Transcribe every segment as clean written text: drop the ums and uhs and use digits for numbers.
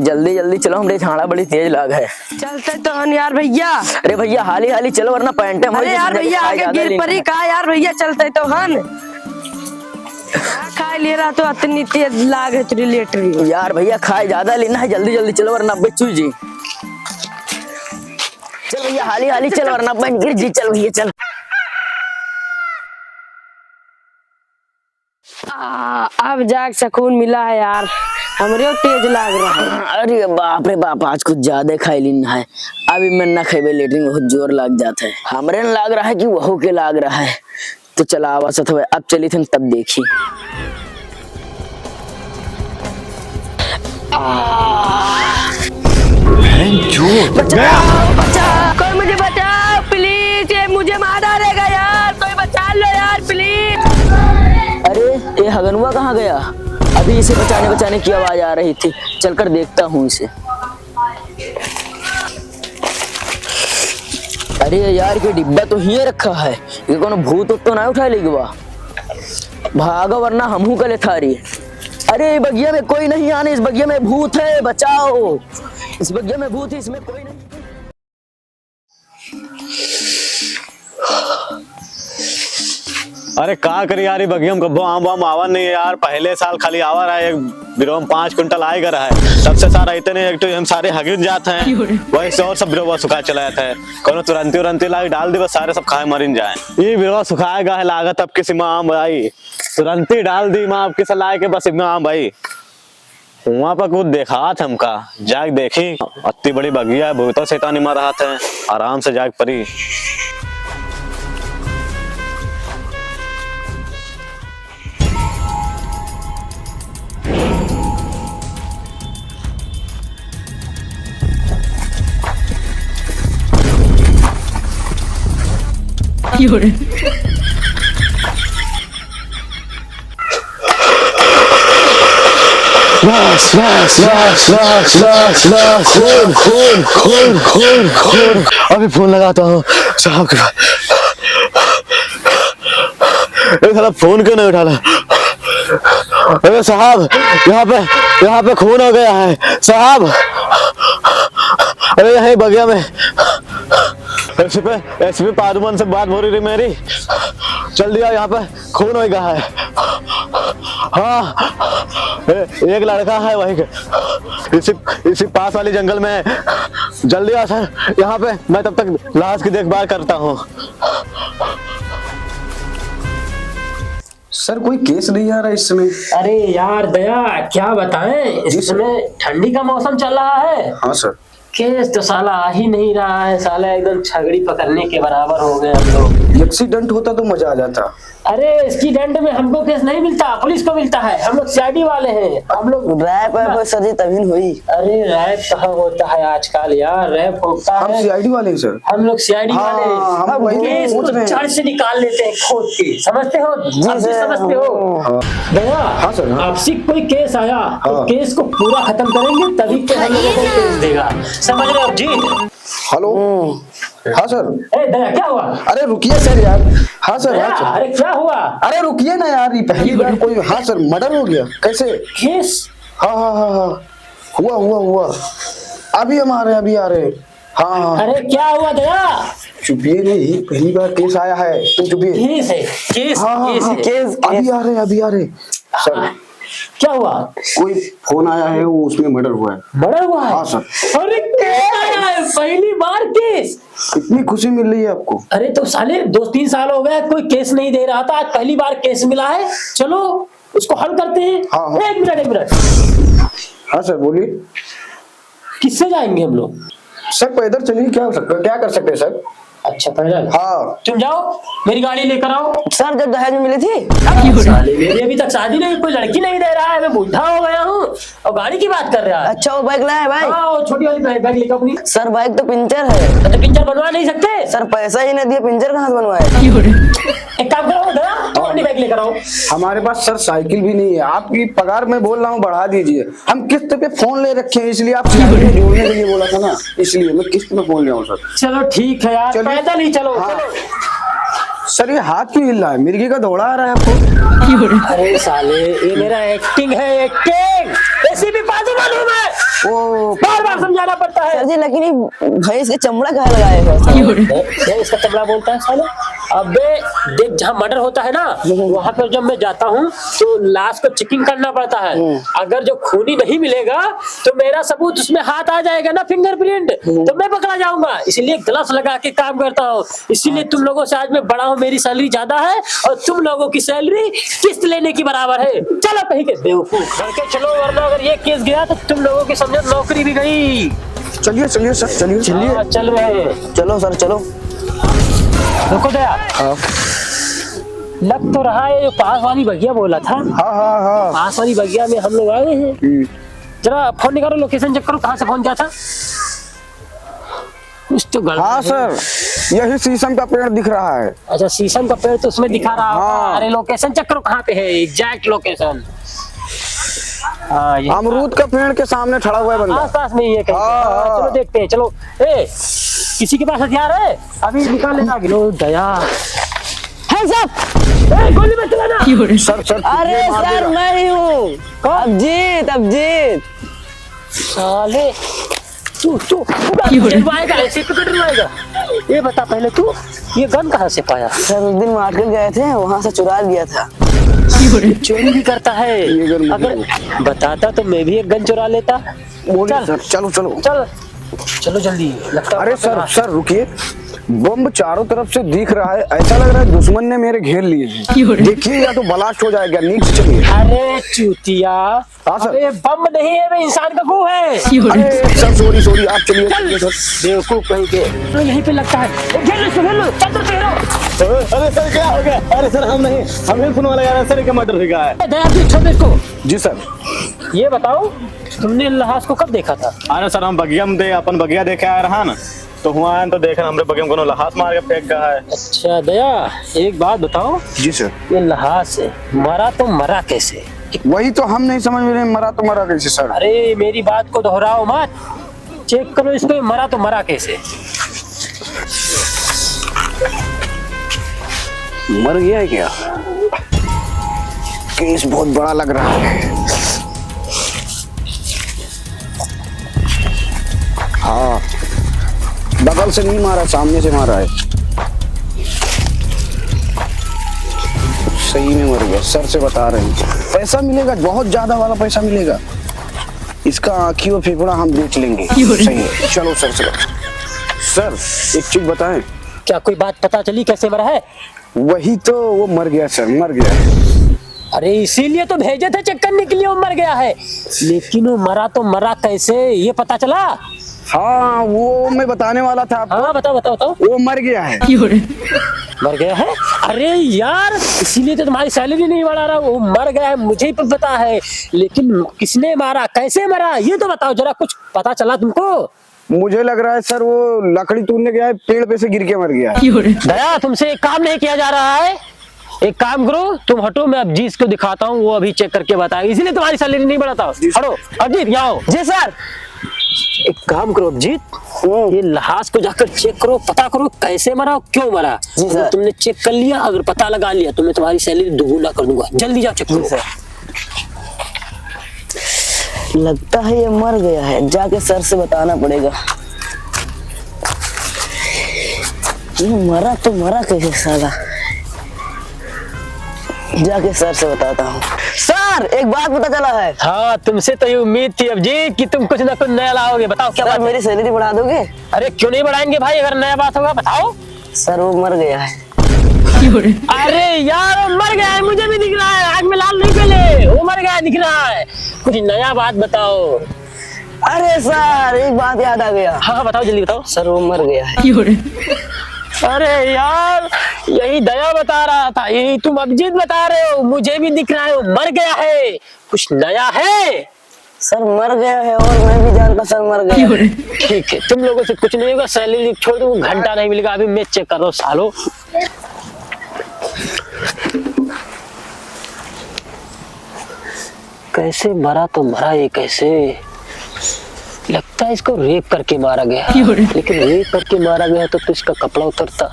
जल्दी जल्दी चलो, हमरे झाड़ा बड़ी तेज लाग है। चलते तो हन यार भैया। अरे भैया हाली हाली चलो वरना पैंटे अरे यार भैया आगे गिर पड़ी का यार भैया, चलते तो हन। खा ले रहा तो इतनी तेज लाग है तेरी लेटरी। यार भैया खाए ज्यादा लेना है, जल्दी जल्दी चलो वरना बेचू जी। चल भैया हाली हाली चल वरना बन गिर जी। चल भैया चल। अब जाग सुकून मिला है यार, हमरे तेज लाग रहा है। अरे बाप रे बाप, आज कुछ ज्यादा खाई लेना है। अभी मैं ना खेबे लेटरिन बहुत जोर लग जाता है। हमरे न लाग रहा है कि वहू के लाग रहा है। तो चला आवाज तो अब चली थी तब देखी। बचाओ बचाओ, कोई मुझे बचाओ प्लीज, ये मुझे मार डालेगा यार, कोई बचा लो यार प्लीज। अरे ये हगनुआ कहाँ गया? अभी इसे बचाने बचाने की आवाज आ रही थी, चलकर देखता हूँ इसे। अरे यार ये डिब्बा तो ही रखा है, ये कौन भूत तो ना उठा लेगी वाह। भागा वरना हमहू कले थारी। अरे बगिया में कोई नहीं आने, इस बगिया में भूत है, बचाओ। इस बगिया में भूत है, इसमें कोई नहीं। अरे का करी यार, बगिया में कब्बो आम वाम आवा नहीं है यार। पहले साल खाली आवा रहा है, एक बिरो में 5 क्विंटल आएगा रहा है। सबसे सारा इतने एक तो हम सारे हगिन जाते हैं, वही से और सब बिरो सुखा चला जाता है। कोनो तुरंती लाग डाल दी बस सारे सब खाए मरिन जाए। ये बिरो सुखाएगा है लागत अब किसी में आम भाई, तुरंती डाल दी माँ अब किस लाए के बस इतना आम भाई। वहाँ पर कुछ देखा था हमका, जाग देखी अत्ती बड़ी बगिया है, भूतों शैतानी मार रहा था, आराम से जाग परी। बस बस बस बस बस बस खून खून खून खून खून। अभी फोन लगाता हूँ साहब के। साला फोन क्यों नहीं उठाना? अरे साहब यहाँ पे खून हो गया है साहब। अरे यही बगिया में एसपी पादुमन से बात हो रही मेरी, चल दिया यहाँ पे खून हो गया है। हाँ एक लड़का है वही इसी पास वाले जंगल में, जल्दी आ सर यहाँ पे, मैं तब तक लाश की देखभाल करता हूँ। सर कोई केस नहीं आ रहा इस समय। अरे यार दया क्या बताएं, इस समय ठंडी का मौसम चल रहा है। हाँ सर। केस तो साला आ ही नहीं रहा है, साला एकदम छगड़ी पकड़ने के बराबर हो गए हम लोग। एक्सीडेंट होता तो मजा आ जाता। अरे इसकी दंड में हमको केस नहीं मिलता, पुलिस को मिलता है। हम लोग सीआईडी वाले हैं, हम लोग रैप है सर तभी हुई। अरे रैप कहाँ होता है आजकल यार, रैप होता हम है। सीआईडी वाले हैं सर। हम लोग सीआईडी वाले हम वही केस पूछ रहे को हैं। जड़ से निकाल लेते हैं खोद के, समझते हो? आप भी समझते हो दया? हाँ सर। आपसे कोई केस आया तो केस को पूरा खत्म करेंगे तभी तो हम लोगों को केस देगा, समझ रहे हो जी? हेलो। हाँ सर। दया क्या हुआ? अरे रुकिए सर यार। हाँ सर। हाँ सर। अरे क्या हुआ? अरे रुकिए ना यार, ये पहली बार कोई। हाँ सर मर्डर हो गया। कैसे? केस? हाँ हाँ हाँ हाँ हुआ अभी हम आ रहे हैं, अभी आ रहे हैं। हाँ हाँ। अरे क्या हुआ दया? चुपिए नहीं, पहली बार केस आया है तो चुपिए। केस है केस? हाँ हाँ हाँ केस अभी आ रहे हैं सर। क्या हुआ? कोई फोन आया है, वो उसमें मर्डर हुआ है। मर्डर हुआ है? हाँ सर। अरे केस आया है, पहली बार केस। कितनी खुशी मिल रही है आपको? अरे तो साले 2-3 साल हो गए कोई केस नहीं दे रहा था, आज पहली बार केस मिला है। चलो उसको हल करते हैं। हाँ। एक मिनट। हाँ सर बोलिए। किससे जाएंगे हम लोग? सर पैदल चलिए, क्या कर सकते हैं सर? अच्छा पैदल? हाँ। तुम जाओ, मेरी गाड़ी लेकर आओ। सर जब दहेज में मिली थी। साले मेरी अभी तक शादी नहीं, कोई लड़की नहीं दे रहा है, मैं बूढ़ा हो गया हूँ और गाड़ी की बात कर रहा है। अच्छा वो बाइक लाया है भाई? हाँ वो छोटी वाली बाइक लेकर अपनी। सर बाइक तो पिंचर है। तो पिंचर बनवा नहीं सकते? सर पैसा ही नहीं दिया, पिंचर कहाँ से बनवाए? एक काम करो दया, तुम अपनी बाइक लेकर आओ। हमारे पास सर साइकिल भी नहीं है। आपकी पगार मैं बोल रहा हूँ बढ़ा दीजिए। हम किस्त पे फोन ले रखे हैं, इसलिए आप सीआईडी में जोड़ने के लिए बोला था ना, इसलिए मैं किस्त में फोन ले आऊँ सर। चलो ठीक है यार, पैदल ही चलो। हाँ। सर ये हाथ क्यों हिल रहा है? मिर्गी का दौड़ा आ रहा है आपको? अरे साले ये मेरा एक्टिंग है, एक्टिंग। एसीपी पादुमन हूँ मैं। वो बार बार समझाना पड़ता है। सर जी लेकिन ये भैंस के चमड़ा कहाँ लगाए हो सर? ये इसका चमड़ा बोलता है साला। अबे देख, जहाँ मर्डर होता है ना, वहां पर जब मैं जाता हूँ तो लाश को चेकिंग करना पड़ता है। अगर जो खूनी नहीं मिलेगा तो मेरा सबूत उसमें हाथ आ जाएगा ना, फिंगरप्रिंट, तो मैं पकड़ा जाऊंगा। इसलिए ग्लव्स लगा के काम करता हूँ। इसीलिए तुम लोगों से आज मैं बड़ा हूँ, मेरी सैलरी ज्यादा है और तुम लोगों की सैलरी किस्त लेने की बराबर है। चलो कहीं के बेवकूफ, घर के चलो, वरना अगर ये केस गया तो तुम लोगों की समझो नौकरी भी गई। चलिए चलिए सर, चलिए हाँ, चल रहे हैं। चलो सर चलो। रुको दया, लग तो रहा है जो पास वाली बगिया बोला था। हाँ। पास वाली बगिया में हम लोग आए हैं। जरा फोन निकालो, लोकेशन चेक करो, कहाँ से फोन किया था। कुछ तो गलत हाँ है। सर, यही शीशम का पेड़ दिख रहा है। अच्छा, शीशम का पेड़ तो उसमें दिखा रहा होगा। हाँ। अरे लोकेशन चेक करो कहाँ पे है, एग्जैक्ट लोकेशन। हाँ, ये अमरूद का पेड़ के सामने खड़ा हुआ है बंदा। आस पास नहीं है कहीं। हाँ, हाँ, हाँ। चलो देखते हैं। चलो, ए किसी के पास हथियार है? अभी निकाल लेना। गिनो दया है सब। ए गोली मत चलाना। सर अरे ये मार सर देगा। मैं ही हूँ। अब जीत। साले तू डरवाएगा, ऐसे तो डरवाएगा। ये बता पहले तू ये गन कहाँ से पाया? सर उस दिन मार्केट गए थे, वहाँ से चुरा लिया था। चोरी भी करता है। ये गन अगर बताता तो मैं भी एक गन चुरा लेता। बोलिए चल सर, चलो चल चलो जल्दी। लगता अरे सर रुकिए, बम चारों तरफ से दिख रहा है, ऐसा लग रहा है दुश्मन ने मेरे घेर लिए हैं। देखिए या तो ब्लास्ट हो जाएगा, नीचे चलिए। अरे चूतिया, हाँ, सर। अबे बम नहीं है, वे इंसान का गू है। अरे सर सॉरी, आप चलिए सर। बेवकूफ कहीं के। तो यहीं पे लगता है। घेर लो, चल तो तेरो। अरे सर क्या हो गया? अरे सर हम नहीं, हमें फोन वाला यार, सर का मर्डर हो गया है। दया तू छोड़ इसको। जी सर। ये बताओ तुमने लाश को कब देखा था? अरे सर हम बगिया में अपन बगिया देखे आ रहा ना, तो हुआ है तो देखा हमरे बगिया में कोनो लहास मार के फेंक गया है। अच्छा दया, एक बात बताओ, जी सर। ये लहास है, मरा तो मरा कैसे? वही तो हम नहीं समझ में रहे, मरा तो मरा कैसे सर? अरे मेरी बात को दोहराओ मत, चेक करो इसको, ये मरा तो मरा कैसे? मर गया है क्या? केस बहुत बड़ा लग रहा है। हाँ, बगल से नहीं मारा, सामने से मारा है। सही में मर गया, सर से बता रहे हैं। पैसा मिलेगा, बहुत ज्यादा वाला पैसा मिलेगा। इसका आँखी और फेफड़ा हम बेच लेंगे। सही है, चलो सर चलो। सर एक चीज बताएं। क्या कोई बात पता चली कैसे मरा है? वही तो, वो मर गया सर, मर गया। अरे इसीलिए तो भेजे थे चेक करने के लिए, वो मर गया है। लेकिन वो मरा तो मरा कैसे, ये पता चला? हाँ वो मैं बताने वाला था आपको। हाँ बताओ। वो मर गया है। मर गया है? अरे यार, इसीलिए तो तुम्हारी सैलरी नहीं बढ़ा रहा। वो मर गया है मुझे ही पता है, लेकिन किसने मारा, कैसे मरा, ये तो बताओ जरा। कुछ पता चला तुमको? मुझे लग रहा है सर वो लकड़ी तोड़ने गया है, पेड़ पे से गिर के मर गया है। दया, तुमसे एक काम नहीं किया जा रहा है। एक काम करो, तुम हटो, मैं अब जीत को दिखाता हूँ, वो अभी चेक करके बताएगा। इसीलिए तुम्हारी सैलरी नहीं बढ़ाता। हटो अजीत, यहाँ आओ। जी सर। एक काम करो अजीत, ये लहास को जाकर चेक करो, पता करो कैसे मरा, क्यों मरा। जी सर। अगर तुमने चेक कर लिया, अगर पता लगा लिया, तो मैं तुम्हारी सैलरी दोगुना कर दूंगा। जल्दी जाओ चेक करो। लगता है ये मर गया है, जाके सर से बताना पड़ेगा। ये मरा तो मरा कैसे साला, जाके सर से बताता हूँ। सर एक बात पता चला है। हाँ, तुमसे तो ये उम्मीद थी अजीत कि तुम कुछ ना कुछ नया लाओगे। बताओ क्या सर बात है? मेरी सैलरी बढ़ा दोगे? अरे क्यों नहीं बढ़ाएंगे भाई, अगर नया बात होगा बताओ। सर वो मर गया है। अरे यार, वो मर गया है, मुझे भी दिख रहा है, आग में लाल नहीं पहले, वो मर गया है, दिख रहा है। कुछ नया बात बताओ। अरे सर एक बात याद आ गया। हाँ बताओ, जल्दी बताओ। सर वो मर गया है। अरे यार, यही दया बता रहा था, यही तुम अभिजीत बता रहे हो, मुझे भी दिख रहा है, वो मर गया है। कुछ नया है? सर मर गया है, और मैं भी जानता सर मर गया है। ठीक है, तुम लोगों से कुछ नहीं होगा, सैलरी छोड़ दो, घंटा नहीं मिलेगा। अभी मैं चेक कर रहा हूँ सालो। कैसे मरा तो मरा ये कैसे? लगता है इसको रेप करके मारा गया, लेकिन रेप करके मारा गया तो इसका कपड़ा उतरता,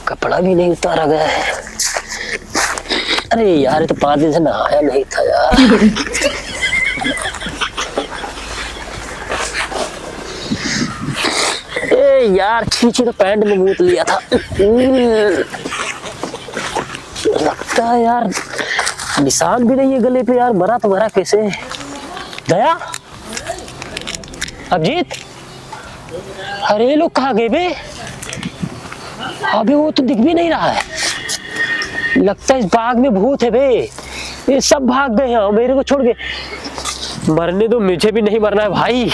कपड़ा भी नहीं उतारा गया है। अरे यार, ये तो 5 दिन से नहाया नहीं था यार। यार छी तो पैंट में मूत लिया था। लगता है यार निशान भी नहीं है गले पे यार, मरा तो मरा कैसे? दया, अभिजीत, अरे ये लोग कहाँ गए बे? अभी वो तो दिख भी नहीं रहा है। लगता है इस बाग में भूत है बे, ये सब भाग गए हैं मेरे को छोड़ के। मरने दो, मुझे भी नहीं मरना है भाई।